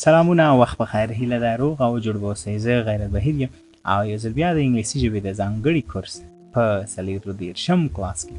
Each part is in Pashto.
سلامونه او وخت بخیر. هیله ده روغ او جوړ اوسئ. زه غیرت بهیر یم او یو ځل بیا د انګلیسي ژبې د ځانګړي کورس په څلور دېرشم کلاس کې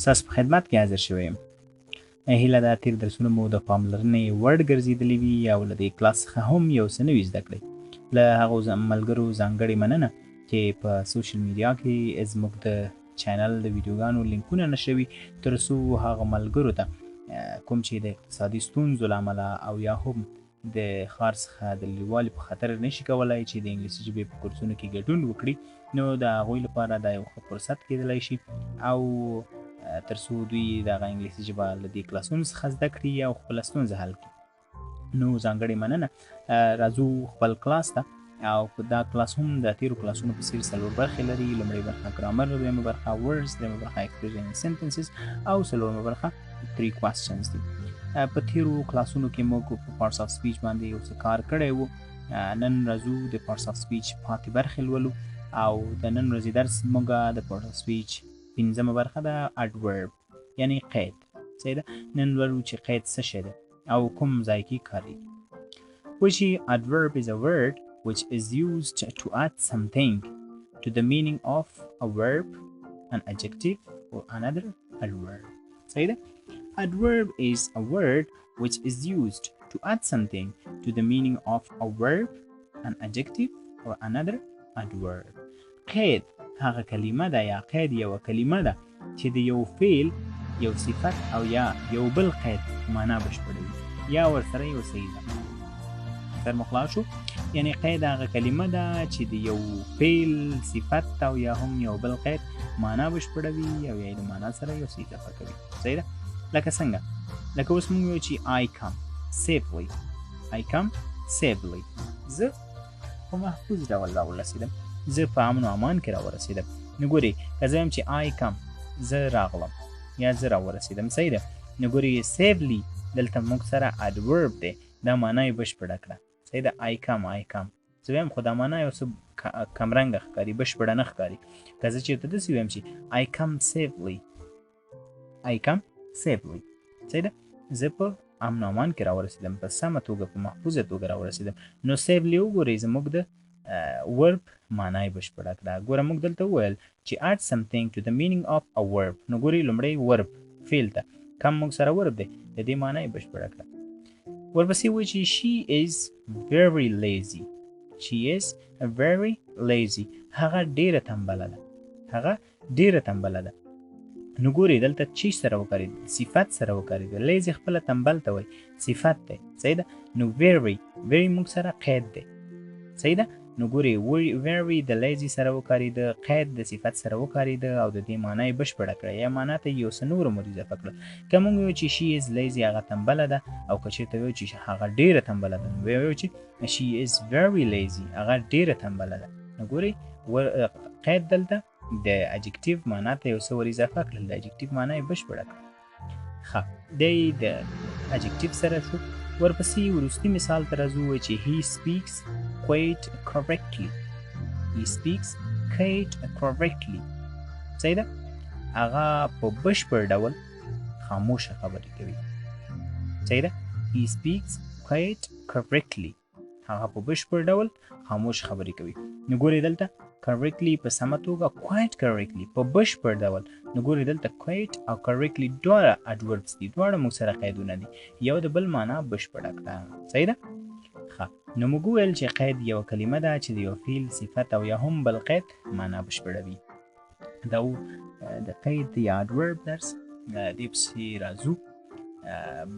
ستاسو په خدمت کې حاضر شوی یم. هیله ده تېر درسونه مو د پاملرنې وړ ګرځېدلي وي او له دې کلاس څخه هم یو څه نوي زده کړئ. له هغو ملګرو ځانګړې مننه چې په سوشل میډیا کې زموږ د چینل د ویډیوګانو لینکونه نشروي تر څو هغه ملګرو ته کوم چې د اقتصادي ستونزو له امله او یا هم د ښار څخه د لرېوالي په خاطر نشي کولی چې د انګلیسي ژبې په کورسونو کې ګډون وکړي، نو د هغوی لپاره دا یو ښه فرصت کیدلی شي او تر څو دوی دغه انګلیسي ژبه له دې کلاسونو څخه زده کړي او خپله ستونزه حل کړي. نو ځانګړې مننه. راځو خپل کلاس ته. او دا کلاس هم د تیرو کلاسونو په څېر څلور برخې لري. لومړۍ برخه ګرامر، دویمه برخه ورډز، درېیمه برخه ایکسپریشن سنټنسز او څلورمه برخه 3 کوېسچنز دي. په تیرو کلاسونو کې موږ په پارټس آف سپیچ باندې یو څه کار کړی و. نن راځو د پارټس آف سپیچ پاتې برخې لولو او د نن ورځې درس موږ د پارټس آف سپیچ پنځمه برخه ده، اډورب یعنی قید. صحیح ده؟ نن لولو چې قید څه شی ده او کوم ځای کې کارېږي. وایي adverb is a word which is used to add something to the meaning of a verb, an adjective or another adverb. صحیح ده؟ Adverb is a word which is used to add something to the meaning of a verb, an adjective, or another adverb. قید هغه کلمه ده یا قید یوه کلمه ده چې د یو فعل، یو صفت او یا یو بل قید معنا بشپړوي یا ورسره یو څه اضافه. سر مو خلاص شو؟ یعنی قید هغه کلمه ده چې د یو فعل، صفت او یا هم یو بل قید معنا بشپړوي او یا د معنا سره یو څه اضافه کوي. صحیح ده؟ لکه څنګه؟ لکه اوس موږ وایو چې I come safely. I come safely. زه په محفوظ ډول راورسېدم. زه په امن و امان کې راورسېدم. نو ګورئ که زه وایم چې I come زه راغلم یا زه راورسېدم. صحیح ده؟ نو ګورئ safely دلته موږ سره adverb دی. دا معنا یې بشپړه کړه. صحیح ده؟ I come زه وایم خو دا معنا یو څه کمرنګه ښکاري، بشپړه نه ښکاري. که زه چېرته داسې ووایم چې I come safely صحیح ده؟ زه په امن و امان کې راورسېدم، په سمه توګه، په محفوظه توګه راورسېدم. نو سیفلی وګورئ زموږ د ورب معنا یې بشپړه کړه. ګوره موږ دلته وویل چې add something to the meaning of a verb. نو ګورئ لومړی ورب فعل ته کم موږ سره ورب دی، د دې معنا یې بشپړه کړه. ورپسې وایي چې she is very lazy. هغه ډېره تنبله ده. نو ګورئ دلته چې سره وکارېد، صفت سره وکارېد. لیزي خپله تنبل ته وایي، صفت دی. صحیح ده؟ نو very موږ سره قید دی. صحیح ده؟ نو ګورئ very د لیزي سره وکارېده، قید د صفت سره وکارېده او د دې معنا یې بشپړه کړه یا معنا ته یو څه نور مور اضافه کړه. که موږ وایو چې she is lazy هغه تنبله ده، او که چېرته وایو چې هغه ډېره تنبله ده، نو وایو چې she is very lazy هغه ډېره تنبله ده. نو ګورئ قید دلته د اجکټیو معنا ته یو څه ور اضافه کړل، د اجکټیو معنا یې بشپړه کړه. ښه دی د اجکټیو سره شو. ورپسې وروستي مثال ته راځو چې he speaks quite correctly. صحیح ده؟ هغه په بشپړ ډول خاموشه خبرې کوي. صحیح ده؟ he speaks quite correctly. هغه په بشپړ ډول خاموش خبرې کوي. نو ګورئ دلته correctly په سمه توګه، quite correctly په بشپړ ډول. نو ګورئ دلته quite او correctly دواړه adverbs دي، دواړه موږ سره قیدونه دي، یو د بل معنا بشپړه کړه. صحیح ده؟ ښه، نو موږ وویل چې قید یوه کلمه ده چې د یو فعل، صفت او یا هم بل قید معنا بشپړوي. دا و د قید یا adverb درس. دې پسې راځو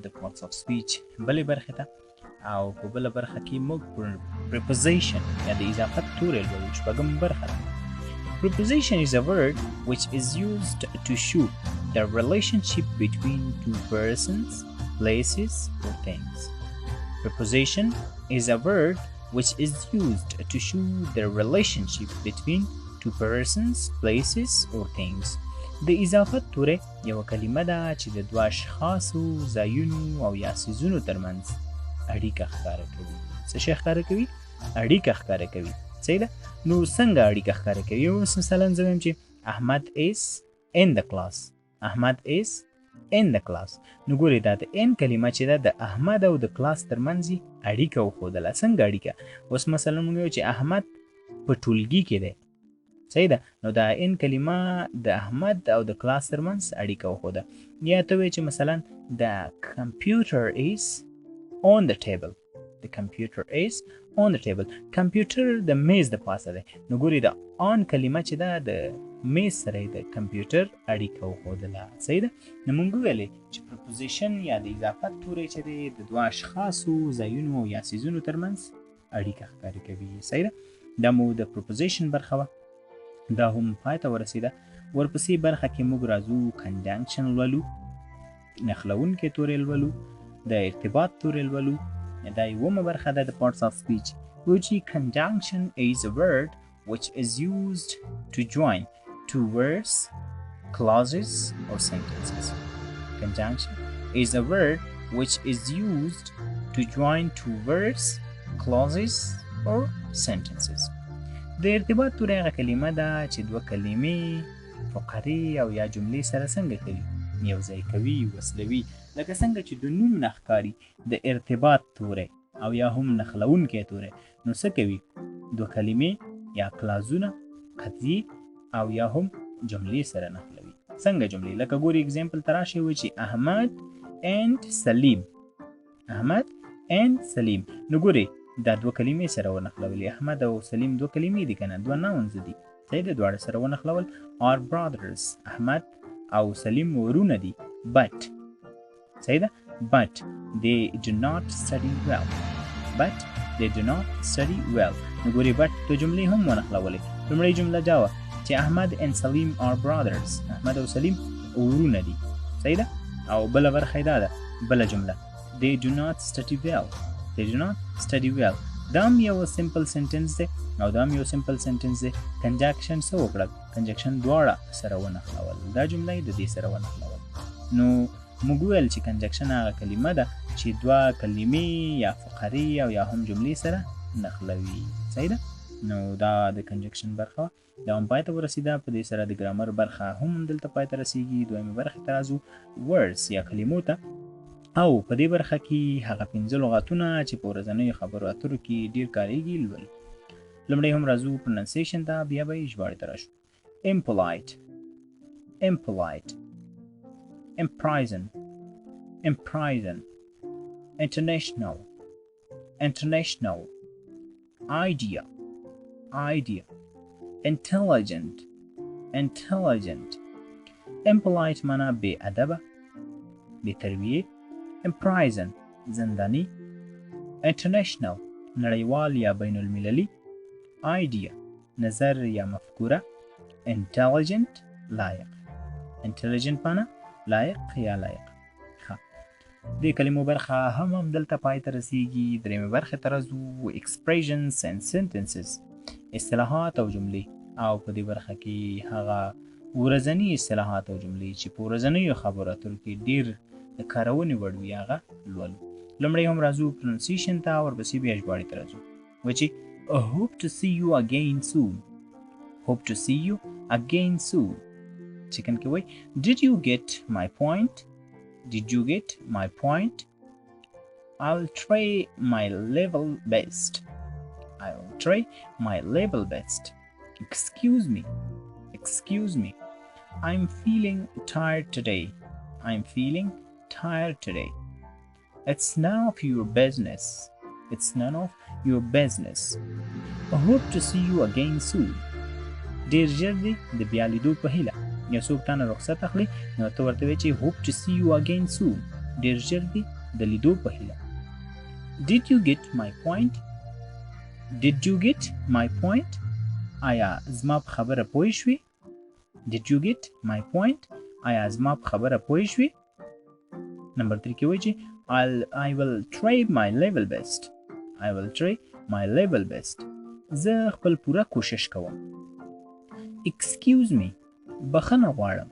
د parts of speech بلې برخې ته، او په بله برخه کې موږ preposition یا د اضافت تورې لولو. شپږم برخه ده. Preposition is a word which is used to show the relationship between two persons, places, or things. Preposition is a word which is used to show the relationship between two persons, places, or things. د اضافت تورې یوه کلمه ده چې د دوه اشخاصو، ځایونو او یا څیزونو ترمنځ اړیکه ښکاره کوي. څه شی ښکاره کوي؟ اړیکه ښکاره کوي. صحیح ده؟ نو څنګه اړیکه ښکاره کوي؟ اوس مثلا زه وایم چې احمد is in the class. احمد is in the class. نو ګورئ دا د in کلمه چې ده د احمد او د کلاس ترمنځ اړیکه وښودله. څنګه اړیکه؟ اوس مثلا موږ وایو چې احمد په ټولګي کې دی. صحیح ده؟ نو دا in کلمه د احمد او د کلاس ترمنځ اړیکه وښوده. یا ته وایې چې مثلا the computer is on the table. The computer is on the table. کمپیوټر د میز د پاسه دی. نو ګورئ دا on کلمه چې ده د میز سره د کمپیوټر اړیکه وښودله. صحیح ده؟ نو موږ وویلې چې پرپوزیشن یا د اضافت توری چې دی د دوه اشخاصو، ځایونو او یا څیزونو ترمنځ اړیکه ښکاري کوي. صحیح ده؟ دا مو د پرپوزیشن برخه وه. دا هم پای ته ورسېده. ورپسې برخه کې موږ راځو کنجنکشن لولو، نښلوونکی توری لولو، د ارتباط توری لولو. دا یومه برخه ده د parts of speech. which conjunction is a word which is used to join two words, clauses or sentences. Conjunction is a word which is used to join two words, clauses or sentences. د ارتباط توری هغه کلمه ده چې دوه کلمې، فقرې او یا جملې سره څنګه کوي؟ یو ځای کوي، وصلوي. لکه څنګه چې د نوم نه ښکاري د ارتباط توری او یا هم نښلوونکی توری. نو څه کوي؟ دوه کلمې یا کلازونه، قضیې او یا هم جملې سره نښلوي. څنګه جملې؟ لکه ګوري اگزامپل ته راشئ وایي چې احمد and سلیم. احمد and سلیم. نو ګورئ دا دوه کلمې سره ونښلولې. احمد او سلیم دوه کلمې دي که نه؟ دوه ناونز دي. صحیح ده؟ دواړه سره ونښلول. are brothers. احمد او سلیم ورونه دي. but صحیح ده؟ but they do not study well. but they do not study well. نو ګورئ but د جملې هم ونښلولې. لومړۍ جمله دا وه چې احمد and سلیم are brothers. احمد او سلیم ورونه دي. صحیح ده؟ او بله برخه یې دا ده، بله جمله they do not study well. they do not study well. دا هم یو سمپل سنټنس دی او دا هم یو سمپل سنټنس دی. کنجکشن څه وکړل؟ کنجکشن دواړه سره ونښلول. دا جمله یې د دې سره ونښلول. نو موږ وویل چې کنجکشن هغه کلمه ده چې دوه کلمې یا فقرې او یا هم جملې سره نښلوي. صحیح ده؟ نو دا د کنجکشن برخه وه. دا هم پای ته ورسېده. په دې سره د ګرامر برخه هم دلته پای ته رسېږي. دویمې برخې ته راځو، words یا کلمو ته. او په دې برخه کې هغه 5 لغاتونه چې په ورځنیو خبرو اترو کې ډېر کارېږي لولو. لومړی هم راځو پروننسیشن ته، بیا به یې ژباړې ته راشو. impolite, impolite, imprison, imprison, international, international, idea, idea, intelligent, intelligent. impolite معنا بې ادبه، بې تربیې. imprison زندانی. international نړیوال یا بین المللي. idea نظر یا مفکوره. intelligent لایق. intelligent معنا لایق یا لایق. ښه، دې کلمو برخه هم دلته پای ته رسیږي. درېیمې برخې ته راځو، expressions and sentences اصطلاحات او جملې. او په دې برخه کې هغه ورځني اصطلاحات او جملې چې په ورځنیو خبرو اترو کې ډېر د کارونې وړ وي هغه لولو. لومړی هم راځو پروننسیشن ته، ورپسې بیا ژباړې ته راځو. وایي چې hope to see you again soon. hope to see you again soon. چکن کې وایي did you get my point? did you get my point? I'll try my level best. I'll try my level best. Excuse me. Excuse me. I'm feeling tired today. I'm feeling tired today. It's none of your business. It's none of your business. I hope to see you again soon. ډېر ژر دی د بیا لیدو په هیله. یو څوک تا نه رخصت اخلي نو ته ورته وایې چې hope to see you again soon. ډېر ژر دی د لیدو په هیله. Did you get my point? Did you get my point? آیا زما په خبره پوه شوې؟ Did you get my point? آیا زما په خبره پوه شوې؟ نمبر 3 کې وایي چې I will try my level best. I will try my level best. زه خپل پوره کوشش کوم. Excuse me. بخښنه غواړم.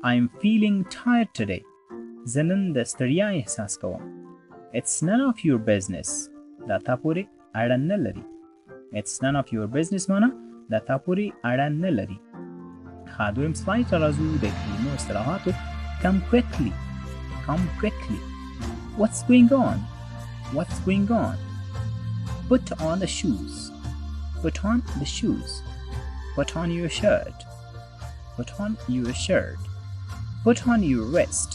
I'm feeling tired today. زه نن د ستړیا احساس کوم. It's none of your business. دا تا پورې اړه نه لري. It's none of your business معنا دا تا پورې اړه نه لري. ښه، دویم سلاید ته راځو د کلمو اصطلاحاتو. Come quickly. Come quickly. What's going on? What's going on? Put on the shoes. Put on the shoes. Put on your shirt. Put on your shirt. Put on your vest.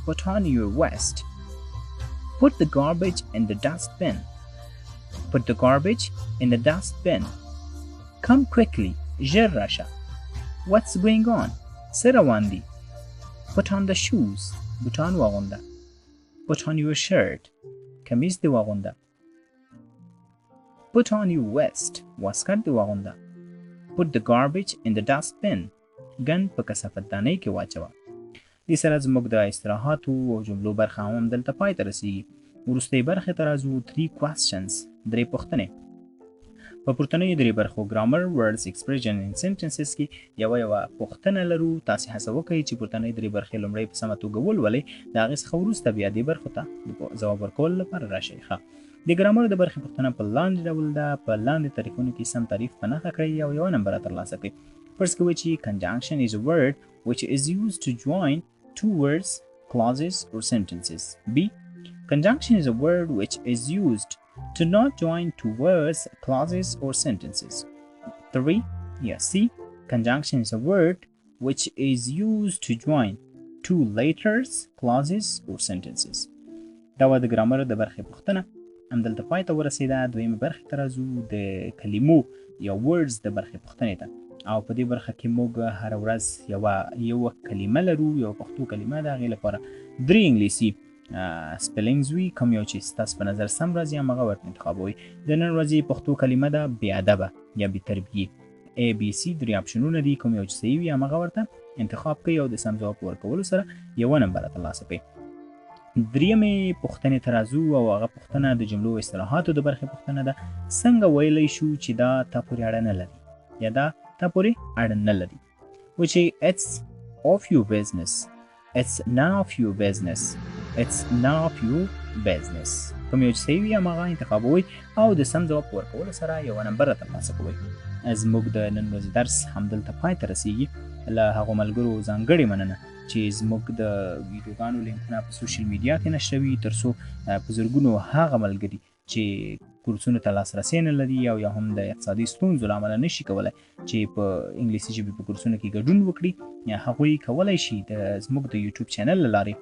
Put on your vest. Put the garbage in the dustbin. Put the garbage in the dustbin. Come quickly. ژر راشه. What's going on? څه روان دي؟ Put on the shoes. بوټان واغونده. Put on your shirt. کمیز دې واغونده. Put on your vest. واسکټ دې واغونده. Put the garbage in the dustbin. ګند په کثافت دانۍ کې واچوه. دې سره زموږ د اصطلاحاتو او جملو برخه هم دلته پای ته رسیږي. وروستۍ برخې ته راځو 3 questions. 3 پوښتنې. په پورتنیو 3 برخو ګرامر، words, expression and sentences کې یوه پوښتنه لرو. تاسې هڅه وکړئ چې پورتنۍ 3 برخې لومړی په سمه توګه ولولئ. د هغې څخه وروسته بیا دې برخو ته ځواب ورکولو لپاره راشئ. ښه، د ګرامر د برخې پوښتنه په لاندې ډول ده. په لاندې طریقونو کې سم تعریف په نښه کړئ او 1 نمبر ترلاسه کړئ. فرض کوئ چې conjunction is a word which is used to join two words, clauses or sentences. B. Conjunction is a word which is used to not join two words, clauses or sentences. 3. C. Conjunction is a word which is used to join two letters, clauses or sentences. دا و د ګرامر د برخې پوښتنه. همدلته پای ته ورسېده. دویمې برخې ته راځو، د کلمو یا words د برخې پوښتنې ته. او په دې برخه کې موږ هره ورځ یوه کلمه لرو، یوه پښتو کلمه. د هغې لپاره 3 انګلیسي سپلینګز وي. کوم یو چې ستاسو په نظر سم راځي همغه ورته انتخابوئ. د نن ورځې پښتو کلمه ده بېادبه یا بېتربیې. ABC 3 اپشنونه دي. کوم یو چې صحیح وي همغه ورته انتخاب کړئ او د سم ځواب په ورکولو سره 1 نمبر ترلاسه کړئ. درېیمې پوښتنې ته راځو او هغه پوښتنه د جملو او اصطلاحاتو د برخې پوښتنه ده. څنګه ویلی شو چې دا تا پورې اړه نه لري یا دا تا پورې اړه نه لري؟ which it's of your business. It's none of your business. It's none of your business. کوم یو چې صحیح وي همغه انتخابوئ او د سم ځواب په ورکولو سره 1 نمبر ترلاسه کوئ. زموږ د نن ورځې درس همدلته پای ته رسیږي. له هغو ملګرو ځانګړې مننه چې زموږ د ویډیوګانو لینکونه په سوشل میډیا کې نشروي، تر څو په زرګونو هغه ملګري چې کورسونو ته لاسرسی نه لري او یا هم د اقتصادي ستونزو له امله نشي کولی چې په انګلیسي ژبې په کورسونو کې ګډون وکړي، هغوی کولی شي زموږ د یوټیوب چینل له لارې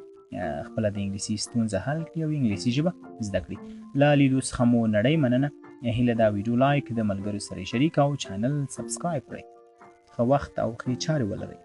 خپله د انګلیسي ستونزه حل کړي او انګلیسي ژبه زده کړي. له لیدو څخه مو نړۍ مننه. هیله دا ویډیو لایک، د ملګرو سره شریک او چینل سبسکرایب کړئ. ښه وخت او ښې چارې ولرئ.